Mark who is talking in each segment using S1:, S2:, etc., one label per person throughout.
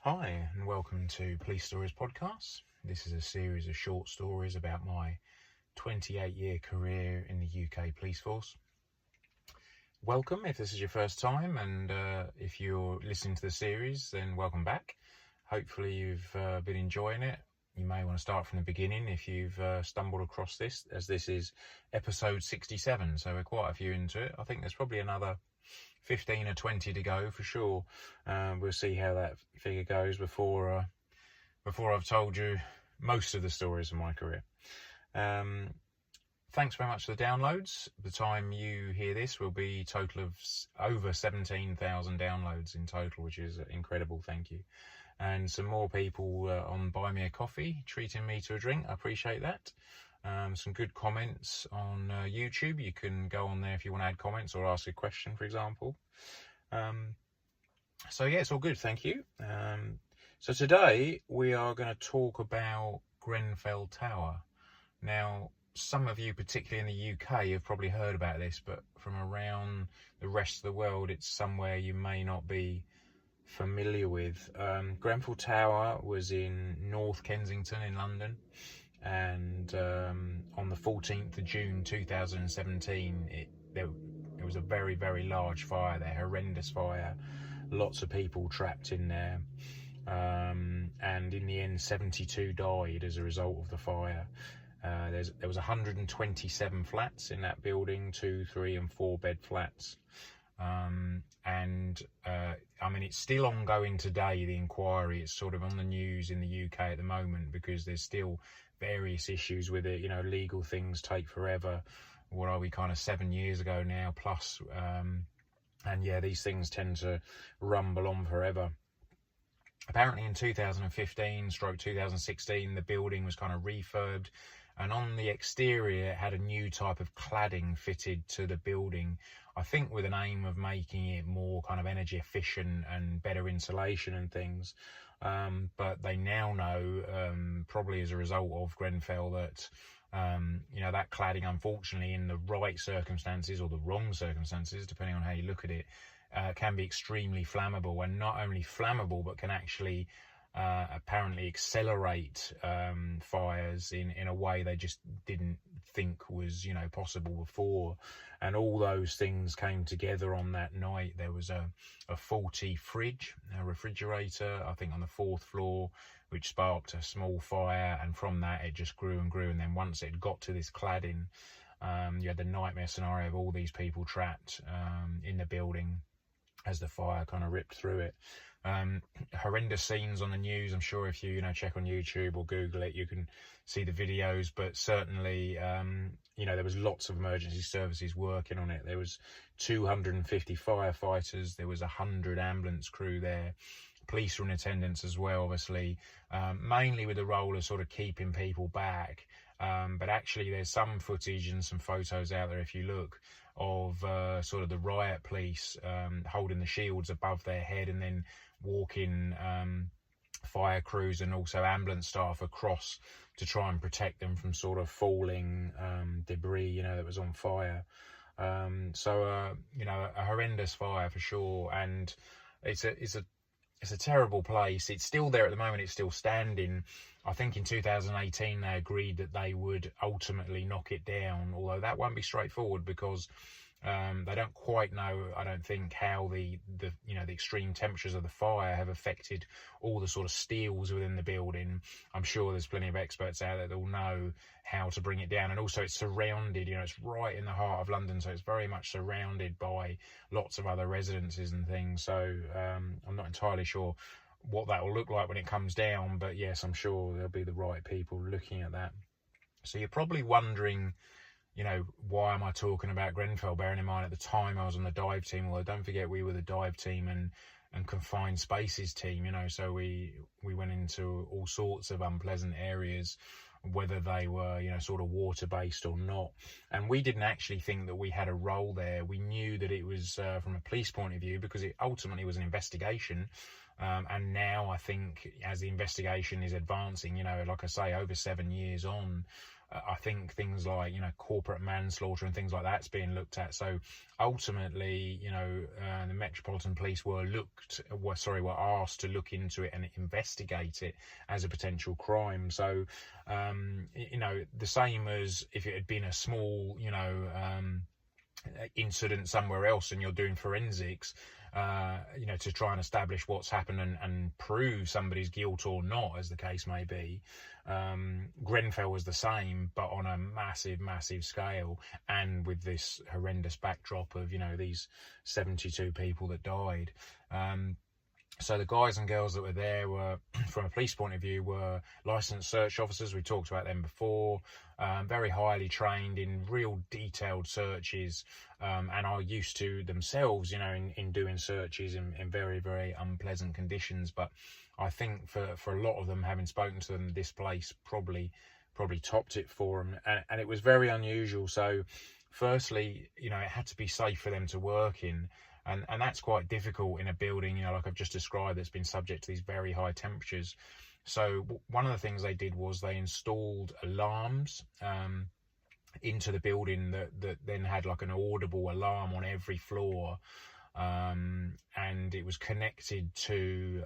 S1: Hi, and welcome to Police Stories Podcast. This is a series of short stories about my 28-year career in the UK police force. Welcome if this is your first time, and if you're listening to the series, then welcome back. Hopefully you've been enjoying it. You may want to start from the beginning if you've stumbled across this, as this is episode 67, so we're quite a few into it. I think there's probably another 15 or 20 to go for sure. We'll see how that figure goes before I've told you most of the stories of my career. Thanks very much for the downloads. The time you hear this will be a total of over 17,000 downloads in total, which is incredible. Thank you. And some more people on Buy Me a Coffee treating me to a drink. I appreciate that. Some good comments on YouTube. You can go on there if you want to add comments or ask a question, for example. So yeah, it's all good. Thank you. So today we are going to talk about Grenfell Tower. Now, some of you, particularly in the UK, have probably heard about this, but from around the rest of the world, it's somewhere you may not be familiar with. Grenfell Tower was in North Kensington in London. And on the 14th of June 2017, it was a very, very large fire there, horrendous fire, lots of people trapped in there, and in the end 72 died as a result of the fire. There was 127 flats in that building, 2, 3 and 4 bed flats, I mean, it's still ongoing today, the inquiry. It's sort of on the news in the UK at the moment because there's still various issues with it. You know, legal things take forever. What are we, kind of 7 years ago now plus, and yeah, these things tend to rumble on forever. Apparently in 2015/2016 the building was kind of refurbed, and on the exterior it had a new type of cladding fitted to the building, I think with an aim of making it more kind of energy efficient and better insulation and things. But they now know, probably as a result of Grenfell, that that cladding, unfortunately, in the right circumstances or the wrong circumstances, depending on how you look at it, can be extremely flammable, and not only flammable but can actually apparently accelerate fires in a way they just didn't think was possible before. And all those things came together on that night. There was a faulty refrigerator, I think on the 4th floor, which sparked a small fire, and from that it just grew and grew. And then once it got to this cladding, you had the nightmare scenario of all these people trapped in the building as the fire kind of ripped through it. Horrendous scenes on the news. I'm sure if you check on YouTube or Google it, you can see the videos. But certainly, there was lots of emergency services working on it. There was 250 firefighters. There was 100 ambulance crew there. Police were in attendance as well, obviously, mainly with the role of sort of keeping people back. But actually, there's some footage and some photos out there, if you look, of sort of the riot police holding the shields above their head and then walking fire crews and also ambulance staff across to try and protect them from sort of falling debris that was on fire. So a horrendous fire for sure, and it's a terrible place. It's still there at the moment. It's still standing. I think in 2018 they agreed that they would ultimately knock it down, although that won't be straightforward because they don't quite know, I don't think, how the extreme temperatures of the fire have affected all the sort of steels within the building. I'm sure there's plenty of experts out there that will know how to bring it down. And also it's surrounded, it's right in the heart of London, so it's very much surrounded by lots of other residences and things. So I'm not entirely sure what that will look like when it comes down, but yes, I'm sure there'll be the right people looking at that. So you're probably wondering, why am I talking about Grenfell? Bearing in mind at the time I was on the dive team, although don't forget we were the dive team and confined spaces team, so we went into all sorts of unpleasant areas, whether they were sort of water based or not. And we didn't actually think that we had a role there. We knew that it was from a police point of view, because it ultimately was an investigation. And now I think as the investigation is advancing, like I say, over 7 years on, I think things like, corporate manslaughter and things like that's being looked at. So ultimately, the Metropolitan Police were asked to look into it and investigate it as a potential crime. So, the same as if it had been a small, incident somewhere else and you're doing forensics, to try and establish what's happened and prove somebody's guilt or not, as the case may be. Grenfell was the same, but on a massive scale, and with this horrendous backdrop of, these 72 people that died. So the guys and girls that were there were, from a police point of view, were licensed search officers. We talked about them before, very highly trained in real detailed searches, and are used to themselves, in doing searches in very, very unpleasant conditions. But I think for a lot of them, having spoken to them, this place probably topped it for them. And it was very unusual. So firstly, it had to be safe for them to work in. And that's quite difficult in a building, like I've just described, that's been subject to these very high temperatures. So one of the things they did was they installed alarms into the building that then had like an audible alarm on every floor. And it was connected to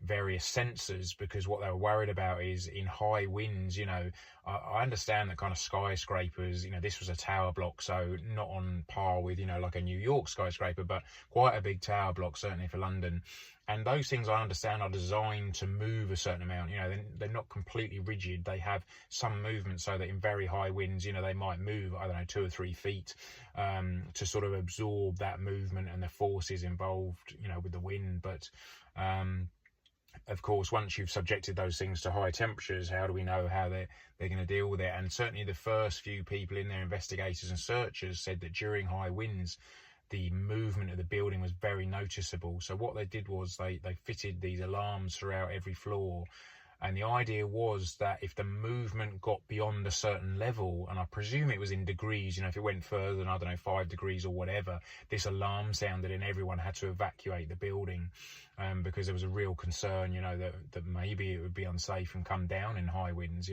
S1: various sensors, because what they were worried about is in high winds, I understand that kind of skyscrapers, this was a tower block, so not on par with, like a New York skyscraper, but quite a big tower block, certainly for London. And those things, I understand, are designed to move a certain amount. They're not completely rigid. They have some movement, so that in very high winds, they might move, 2 or 3 feet, to sort of absorb that movement and the forces involved, with the wind. But of course, once you've subjected those things to high temperatures, how do we know how they're going to deal with it? And certainly the first few people in there, investigators and searchers, said that during high winds, the movement of the building was very noticeable. So what they did was they fitted these alarms throughout every floor. And the idea was that if the movement got beyond a certain level, and I presume it was in degrees, if it went further than, 5 degrees or whatever, this alarm sounded and everyone had to evacuate the building, because there was a real concern, that maybe it would be unsafe and come down in high winds.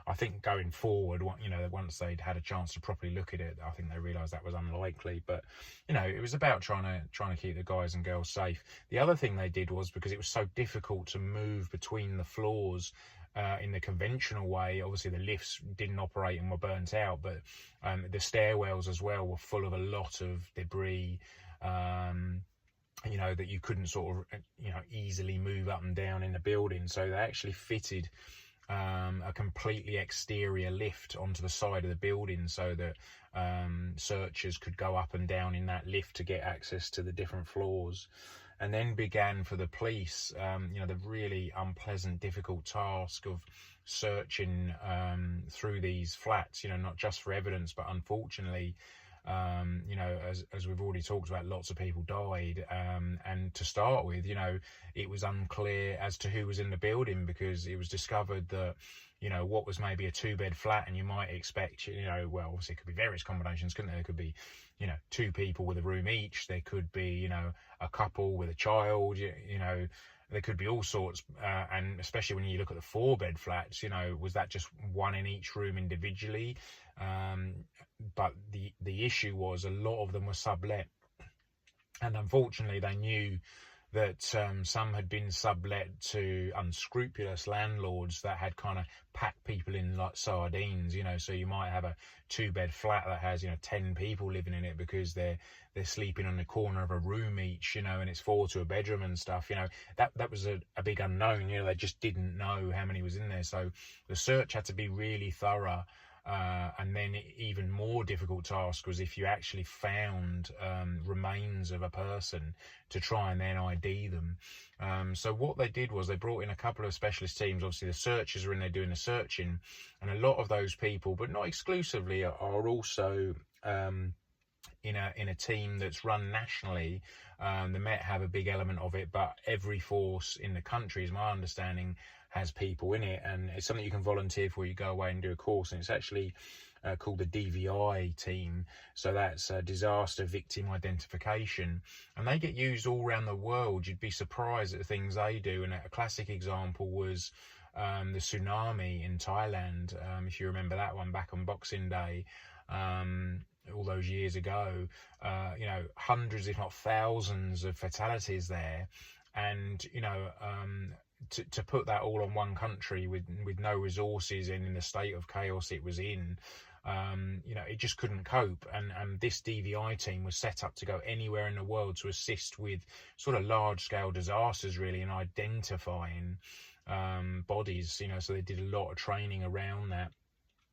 S1: I think going forward, once they'd had a chance to properly look at it, I think they realised that was unlikely. But, it was about trying to keep the guys and girls safe. The other thing they did was, because it was so difficult to move between the floors in the conventional way, obviously the lifts didn't operate and were burnt out, but the stairwells as well were full of a lot of debris, that you couldn't sort of, easily move up and down in the building. So they actually fitted a completely exterior lift onto the side of the building, so that searchers could go up and down in that lift to get access to the different floors. And then began for the police, the really unpleasant, difficult task of searching through these flats, not just for evidence, but unfortunately, as we've already talked about, lots of people died. And to start with, it was unclear as to who was in the building, because it was discovered that, what was maybe a 2-bed flat, and you might expect, well, obviously it could be various combinations, couldn't there? There could be, 2 people with a room each. There could be, a couple with a child, there could be all sorts. And especially when you look at the 4-bed flats, was that just one in each room individually? But the issue was a lot of them were sublet. And unfortunately, they knew that some had been sublet to unscrupulous landlords that had kind of packed people in like sardines, so you might have a 2-bed flat that has 10 people living in it, because they're sleeping on the corner of a room each, and it's 4 to a bedroom and stuff. That was a big unknown. They just didn't know how many was in there. So the search had to be really thorough. And then even more difficult task was if you actually found remains of a person, to try and then ID them. So what they did was they brought in a couple of specialist teams. Obviously the searchers are in there doing the searching, and a lot of those people, but not exclusively, are also in a team that's run nationally. The Met have a big element of it, but every force in the country, is my understanding, has people in it, and it's something you can volunteer for. You go away and do a course, and it's actually called the DVI team. So that's disaster victim identification, and they get used all around the world. You'd be surprised at the things they do. And a classic example was the tsunami in Thailand, if you remember that one back on Boxing Day, all those years ago, hundreds, if not thousands of fatalities there. And, to put that all on one country with no resources and in the state of chaos it was in, it just couldn't cope. And this DVI team was set up to go anywhere in the world to assist with sort of large-scale disasters, really, and identifying bodies, so they did a lot of training around that.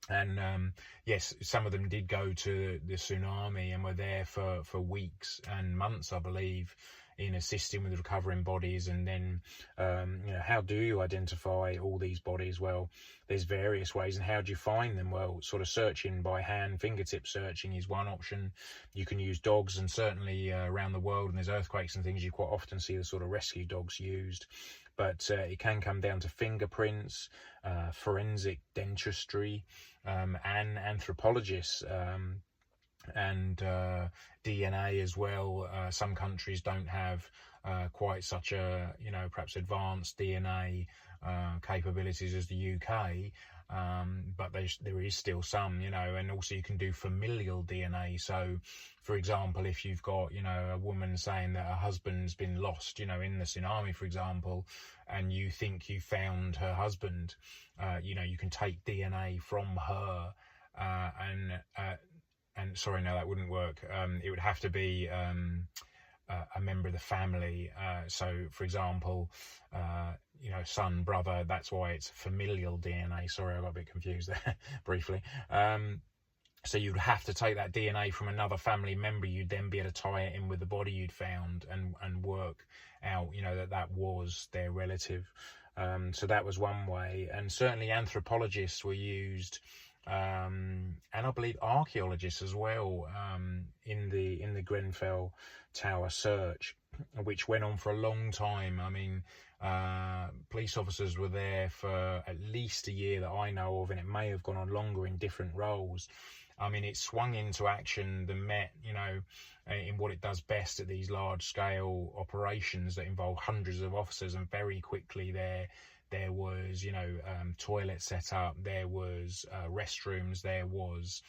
S1: And yes, some of them did go to the tsunami and were there for weeks and months, I believe, in assisting with recovering bodies. And then, how do you identify all these bodies? Well, there's various ways. And how do you find them? Well, sort of searching by hand, fingertip searching is one option. You can use dogs, and certainly around the world, and there's earthquakes and things, you quite often see the sort of rescue dogs used. But it can come down to fingerprints, forensic dentistry, and anthropologists, and DNA as well. Some countries don't have quite such a, perhaps advanced DNA capabilities as the UK, but there is still some, and also you can do familial DNA. So, for example, if you've got, a woman saying that her husband's been lost, in the tsunami, for example, and you think you found her husband, you can take DNA from her, and sorry, no, that wouldn't work. It would have to be a member of the family. So, for example, son, brother, that's why it's familial DNA. Sorry, I got a bit confused there briefly. So you'd have to take that DNA from another family member. You'd then be able to tie it in with the body you'd found and work out, that was their relative. So that was one way. And certainly anthropologists were used, and I believe archaeologists as well, in the Grenfell Tower search, which went on for a long time. I mean, police officers were there for at least a year that I know of, and it may have gone on longer in different roles. I mean, it swung into action, the Met, in what it does best at these large-scale operations that involve hundreds of officers, and very quickly there was, toilets set up, there was restrooms, there was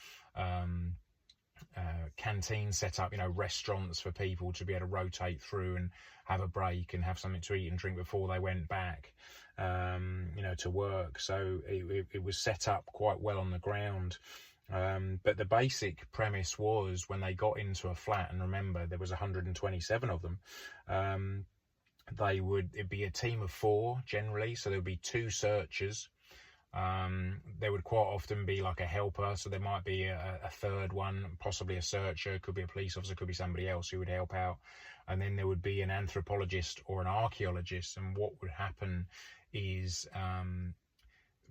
S1: canteens set up, restaurants for people to be able to rotate through and have a break and have something to eat and drink before they went back, to work. So it was set up quite well on the ground. But the basic premise was, when they got into a flat, and remember there was 127 of them, it'd be a team of 4 generally, so there would be 2 searchers. There would quite often be like a helper, so there might be a third one, possibly a searcher, could be a police officer, could be somebody else who would help out. And then there would be an anthropologist or an archaeologist. And what would happen is,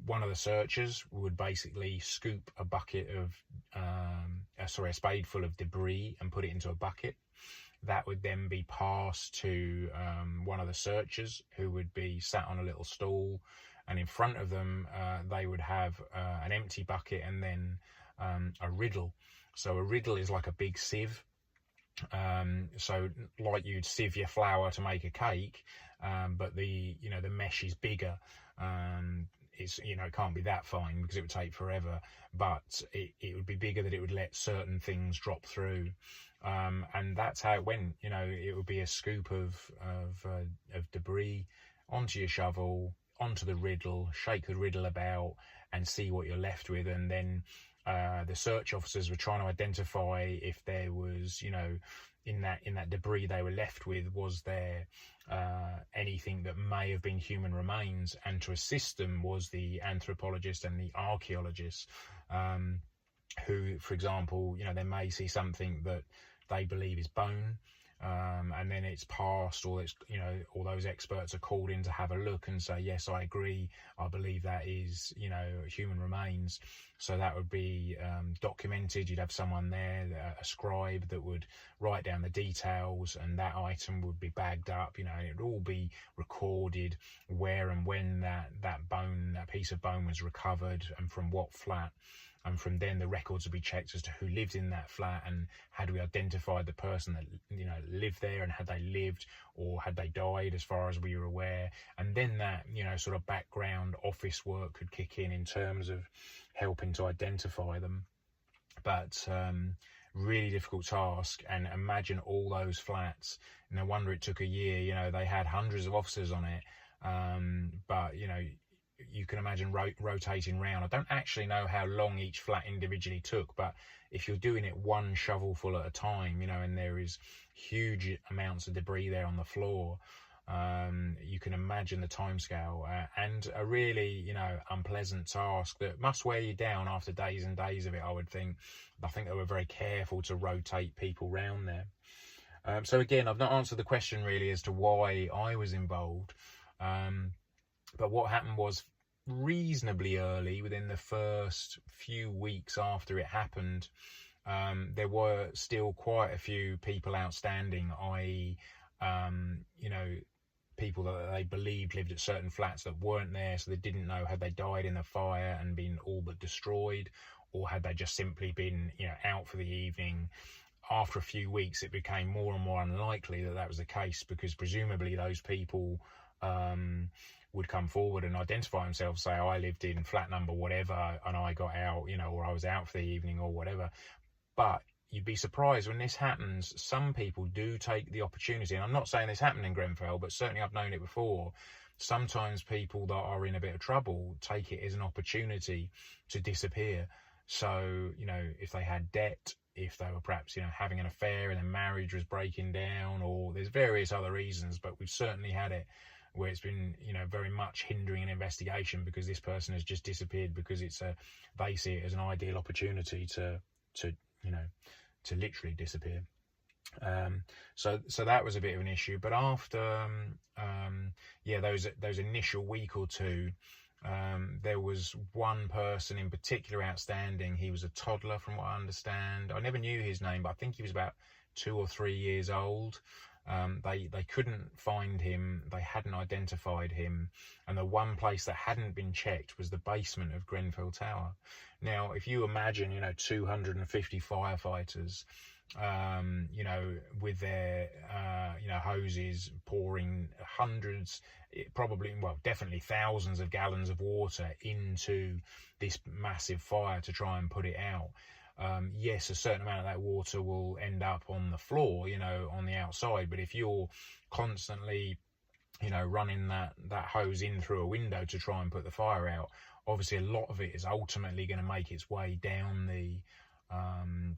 S1: one of the searchers would basically scoop a bucket of, a spade full of debris and put it into a bucket. That would then be passed to one of the searchers, who would be sat on a little stool, and in front of them they would have an empty bucket and then a riddle. So a riddle is like a big sieve. So like you'd sieve your flour to make a cake, but the mesh is bigger. It can't be that fine because it would take forever, but it would be bigger, that it would let certain things drop through. And that's how it went. It would be a scoop of debris onto your shovel, onto the riddle, shake the riddle about and see what you're left with. And then the search officers were trying to identify if there was, in that debris they were left with, was there anything that may have been human remains. And to assist them was the anthropologist and the archaeologist, who, for example, they may see something that they believe is bone, and then it's passed, or it's, all those experts are called in to have a look and say, yes, I agree, I believe that is, human remains. So that would be documented. You'd have someone there, a scribe, that would write down the details, and that item would be bagged up. It would all be recorded, where and when that piece of bone was recovered and from what flat. And from then the records would be checked as to who lived in that flat and had we identified the person that, you know, lived there, and had they lived or had they died as far as we were aware. And then that, you know, sort of background office work could kick in terms of helping to identify them. But really difficult task. And imagine all those flats. No wonder it took a year. You know, they had hundreds of officers on it, but you know, you can imagine rotating round. I don't actually know how long each flat individually took, but if you're doing it one shovelful at a time, you know, and there is huge amounts of debris there on the floor, you can imagine the timescale, and a really, you know, unpleasant task that must wear you down after days and days of it, I would think. I think they were very careful to rotate people round there. So again, I've not answered the question really as to why I was involved. But what happened was, reasonably early, within the first few weeks after it happened, there were still quite a few people outstanding, i.e., you know, people that they believed lived at certain flats that weren't there, so they didn't know had they died in the fire and been all but destroyed, or had they just simply been, you know, out for the evening. After a few weeks, it became more and more unlikely that that was the case, because presumably those people would come forward and identify themselves, say, I lived in flat number whatever and I got out, you know, or I was out for the evening or whatever. But you'd be surprised when this happens, some people do take the opportunity, and I'm not saying this happened in Grenfell, but certainly I've known it before. Sometimes people that are in a bit of trouble take it as an opportunity to disappear. So, you know, if they had debt, if they were perhaps, you know, having an affair and their marriage was breaking down, or there's various other reasons, but we've certainly had it where it's been, you know, very much hindering an investigation because this person has just disappeared, because they see it as an ideal opportunity to you know, to literally disappear. So that was a bit of an issue. But after those initial week or two, there was one person in particular outstanding. He was a toddler, from what I understand. I never knew his name, but I think he was about 2 or 3 years old. They couldn't find him, they hadn't identified him, and the one place that hadn't been checked was the basement of Grenfell Tower. Now, if you imagine, you know, 250 firefighters, you know, with their, you know, hoses pouring hundreds, definitely thousands of gallons of water into this massive fire to try and put it out. Yes, a certain amount of that water will end up on the floor, you know, on the outside. But if you're constantly, you know, running that hose in through a window to try and put the fire out, obviously a lot of it is ultimately going to make its way down the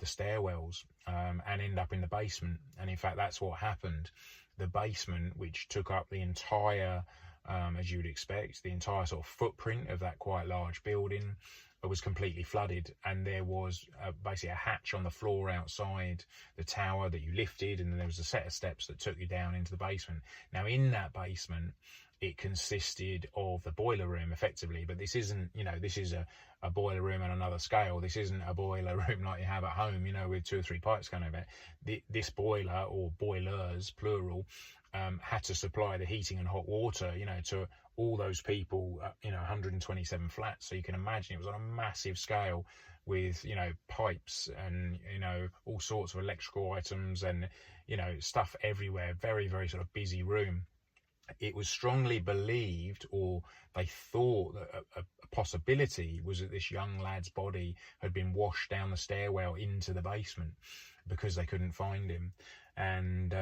S1: stairwells and end up in the basement. And in fact, that's what happened. The basement, which took up the entire, as you would expect, the entire sort of footprint of that quite large building, was completely flooded, and there was basically a hatch on the floor outside the tower that you lifted, and then there was a set of steps that took you down into the basement. Now, in that basement, it consisted of the boiler room effectively, but this isn't, you know, this is a boiler room on another scale. This isn't a boiler room like you have at home, you know, with 2 or 3 pipes going over it. This boiler, or boilers plural, had to supply the heating and hot water, you know, to all those people, you know, 127 flats. So you can imagine it was on a massive scale with, you know, pipes and, you know, all sorts of electrical items and, you know, stuff everywhere. Very, very sort of busy room. It was strongly believed, or they thought that a possibility was that this young lad's body had been washed down the stairwell into the basement because they couldn't find him. And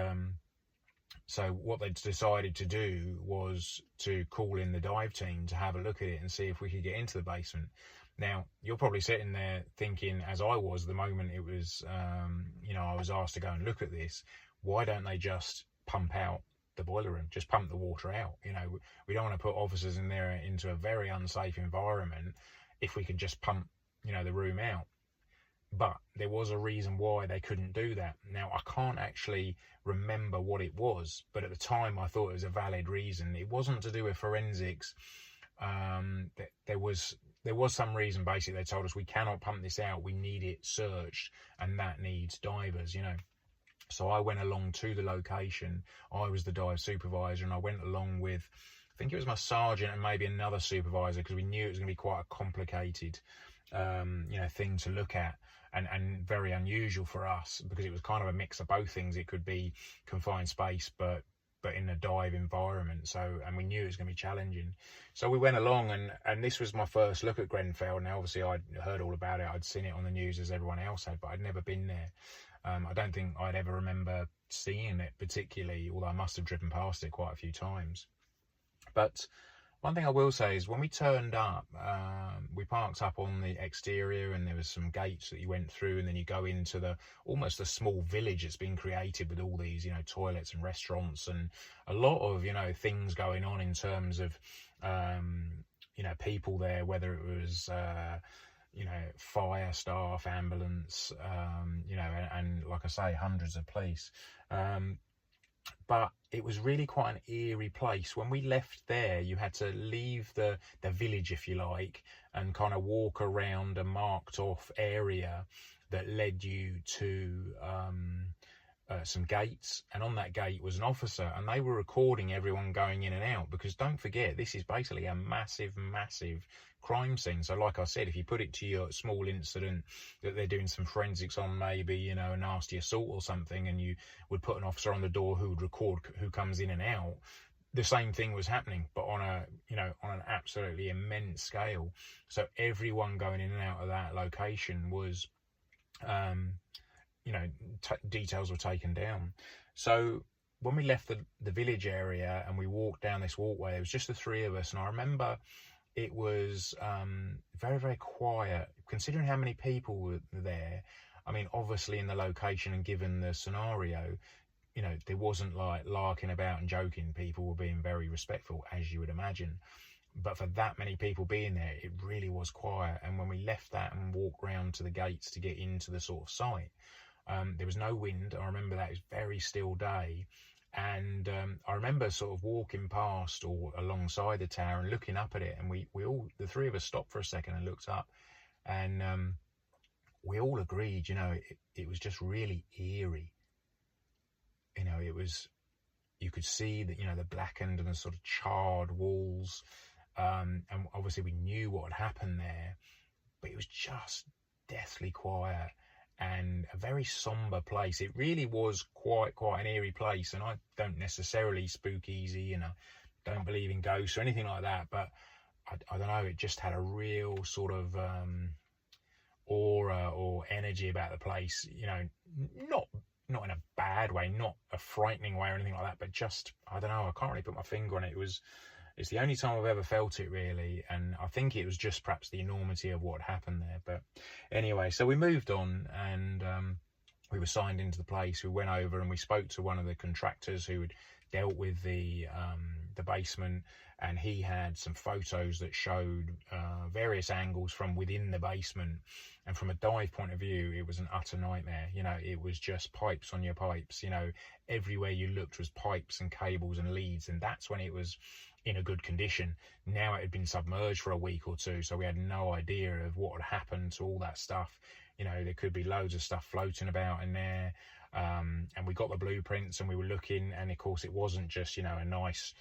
S1: so what they decided to do was to call in the dive team to have a look at it and see if we could get into the basement. Now, you're probably sitting there thinking, as I was the moment it was, you know, I was asked to go and look at this, why don't they just pump out the boiler room, just pump the water out? You know, we don't want to put officers in there into a very unsafe environment if we could just pump, you know, the room out. But there was a reason why they couldn't do that. Now, I can't actually remember what it was, but at the time I thought it was a valid reason. It wasn't to do with forensics. There was some reason. Basically, they told us we cannot pump this out, we need it searched, and that needs divers, you know. So I went along to the location. I was the dive supervisor, and I went along with think it was my sergeant and maybe another supervisor, because we knew it was going to be quite a complicated thing to look at, and very unusual for us, because it was kind of a mix of both things. It could be confined space, but in a dive environment. So, and we knew it was going to be challenging. So we went along, and this was my first look at Grenfell. Now, obviously, I'd heard all about it. I'd seen it on the news as everyone else had, but I'd never been there. I don't think I'd ever remember seeing it particularly, although I must have driven past it quite a few times. But one thing I will say is, when we turned up, we parked up on the exterior, and there was some gates that you went through, and then you go into almost a small village that's been created with all these, toilets and restaurants and a lot of, things going on in terms of, people there, whether it was, fire staff, ambulance, and like I say, hundreds of police. But it was really quite an eerie place. When we left there, you had to leave the village, if you like, and kind of walk around a marked off area that led you to some gates. And on that gate was an officer, and they were recording everyone going in and out, because don't forget, this is basically a massive crime scene. So like I said, if you put it to your small incident that they're doing some forensics on, maybe, a nasty assault or something, and you would put an officer on the door who would record who comes in and out, the same thing was happening, but on an absolutely immense scale. So everyone going in and out of that location was, details were taken down. So when we left the village area and we walked down this walkway, it was just the three of us, and I remember it was very, very quiet, considering how many people were there. I mean, obviously in the location and given the scenario, there wasn't like larking about and joking. People were being very respectful, as you would imagine. But for that many people being there, it really was quiet. And when we left that and walked round to the gates to get into the sort of site, there was no wind. I remember that it was very still day. And I remember sort of walking past or alongside the tower and looking up at it, and we all, the three of us, stopped for a second and looked up, and we all agreed, it was just really eerie. It was, you could see that, the blackened and the sort of charred walls, and obviously we knew what had happened there, but it was just deathly quiet. And a very somber place. It really was quite an eerie place. And I don't necessarily spook easy, and I don't believe in ghosts or anything like that. But I don't know, it just had a real sort of aura or energy about the place. Not in a bad way, not a frightening way or anything like that. But just, I don't know, I can't really put my finger on it. It's the only time I've ever felt it, really, and I think it was just perhaps the enormity of what happened there. But anyway, so we moved on, and we were signed into the place. We went over and we spoke to one of the contractors who had dealt with the basement, and he had some photos that showed various angles from within the basement. And from a dive point of view, it was an utter nightmare. It was just pipes on your pipes. Everywhere you looked was pipes and cables and leads, and that's when it was in a good condition. Now it had been submerged for a week or two, so we had no idea of what had happened to all that stuff. There could be loads of stuff floating about in there, and we got the blueprints and we were looking, and of course it wasn't just a nice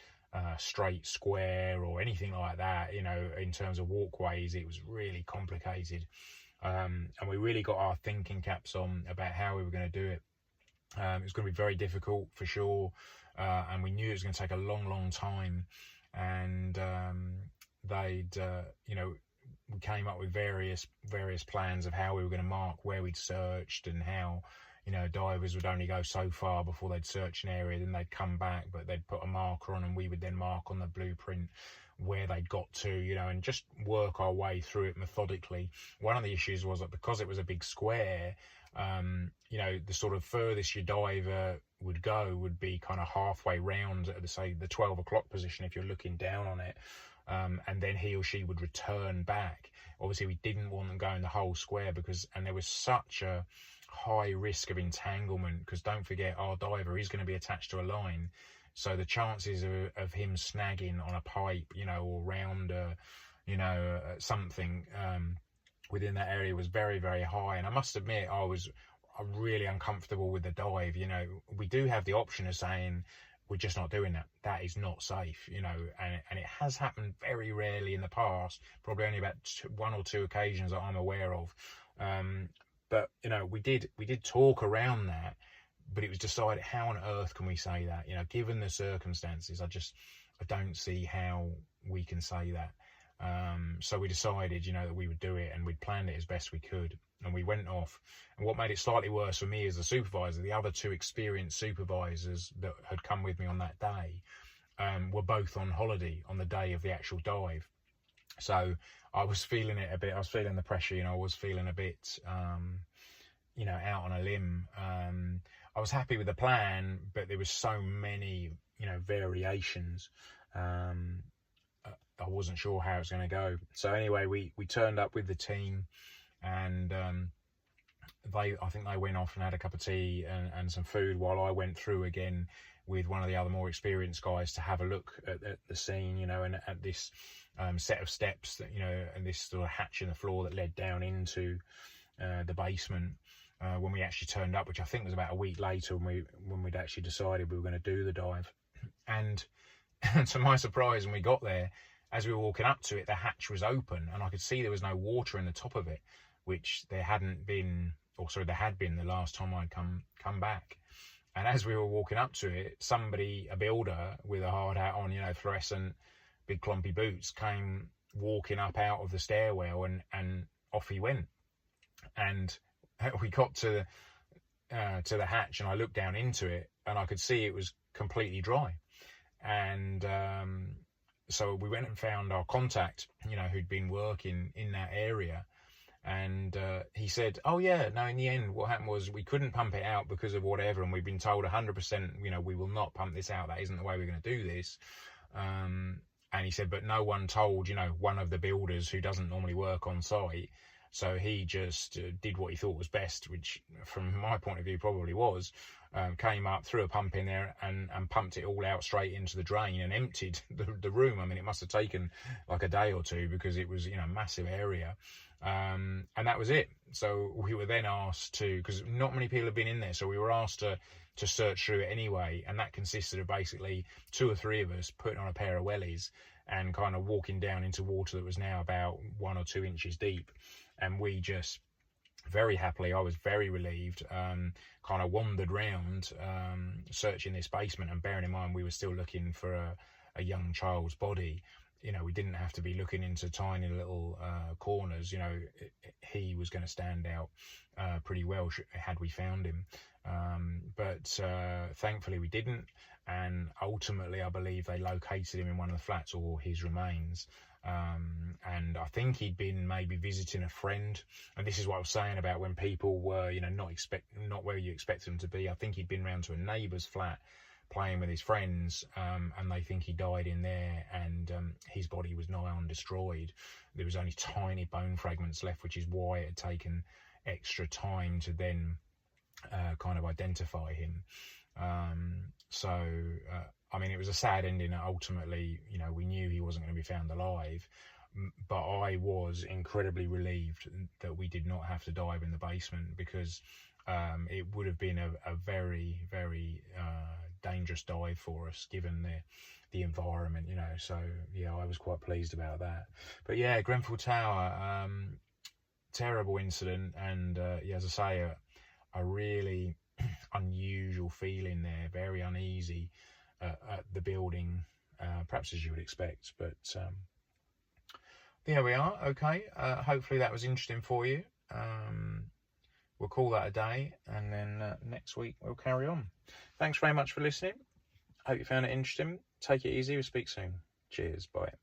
S1: straight square or anything like that. In terms of walkways, it was really complicated, and we really got our thinking caps on about how we were going to do it. It was going to be very difficult for sure, and we knew it was going to take a long time. And we came up with various plans of how we were going to mark where we'd searched, and how divers would only go so far before they'd search an area, then they'd come back, but they'd put a marker on, and we would then mark on the blueprint where they'd got to, and just work our way through it methodically. One of the issues was that because it was a big square, the sort of furthest your diver would go would be kind of halfway round at the 12 o'clock position if you're looking down on it, and then he or she would return back. Obviously we didn't want them going the whole square, and there was such a high risk of entanglement, because don't forget, our diver is going to be attached to a line, so the chances of him snagging on a pipe, or round something within that area was very, very high. And I must admit, I'm really uncomfortable with the dive. We do have the option of saying we're just not doing that. That is not safe, you know, and it has happened very rarely in the past, probably only about one or two occasions that I'm aware of. But, you know, we did talk around that, but it was decided, how on earth can we say that? You know, given the circumstances, I don't see how we can say that. So we decided, you know, that we would do it, and we'd planned it as best we could. And we went off. And what made it slightly worse for me as the supervisor, the other two experienced supervisors that had come with me on that day were both on holiday on the day of the actual dive. So I was feeling it a bit. I was feeling the pressure, you know. I was feeling a bit, you know, out on a limb. I was happy with the plan, but there was so many, you know, variations. I wasn't sure how it was going to go. So anyway, we turned up with the team, and I think they went off and had a cup of tea and some food, while I went through again with one of the other more experienced guys to have a look at the scene, you know, and at this set of steps that, you know, and this sort of hatch in the floor that led down into the basement. When we actually turned up, which I think was about a week later, when we'd actually decided we were going to do the dive. And to my surprise, when we got there, as we were walking up to it, the hatch was open, and I could see there was no water in the top of it, which there hadn't been, or sorry, there had been the last time I'd come back. And as we were walking up to it, somebody, a builder with a hard hat on, you know, fluorescent, big clumpy boots, came walking up out of the stairwell, and off he went. And we got to the hatch, and I looked down into it, and I could see it was completely dry. And so we went and found our contact, you know, who'd been working in that area. And he said, oh yeah, no, in the end, what happened was we couldn't pump it out because of whatever. And we've been told 100%, you know, we will not pump this out. That isn't the way we're going to do this. And he said, but no one told, you know, one of the builders who doesn't normally work on site. So he just did what he thought was best, which from my point of view probably was. Came up, threw a pump in there, and pumped it all out straight into the drain and emptied the room. I mean, it must have taken like a day or two, because it was, you know, a massive area. And that was it. So we were then asked to, because not many people have been in there, so we were asked to search through it anyway. And that consisted of basically 2 or 3 of us putting on a pair of wellies and kind of walking down into water that was now about 1 or 2 inches deep. And we just, very happily, I was very relieved, kind of wandered round searching this basement, and bearing in mind we were still looking for a young child's body. You know, we didn't have to be looking into tiny little corners. You know, he was going to stand out pretty well had we found him. But thankfully we didn't. And ultimately, I believe they located him in one of the flats, or his remains. And I think he'd been maybe visiting a friend. And this is what I was saying about when people were, you know, not where you expect them to be. I think he'd been round to a neighbour's flat playing with his friends, and they think he died in there, and his body was nigh on destroyed. There was only tiny bone fragments left, which is why it had taken extra time to then kind of identify him. I mean, it was a sad ending. Ultimately, you know, we knew he wasn't going to be found alive, but I was incredibly relieved that we did not have to dive in the basement, because it would have been a very, very dangerous dive for us, given the environment, you know. So yeah, I was quite pleased about that. But yeah, Grenfell Tower, terrible incident, and yeah, as I say, a really unusual feeling there, very uneasy at the building, perhaps as you would expect. But there we are. Okay, hopefully that was interesting for you. We'll call that a day, and then next week we'll carry on. Thanks very much for listening. Hope you found it interesting. Take it easy. We'll speak soon. Cheers. Bye.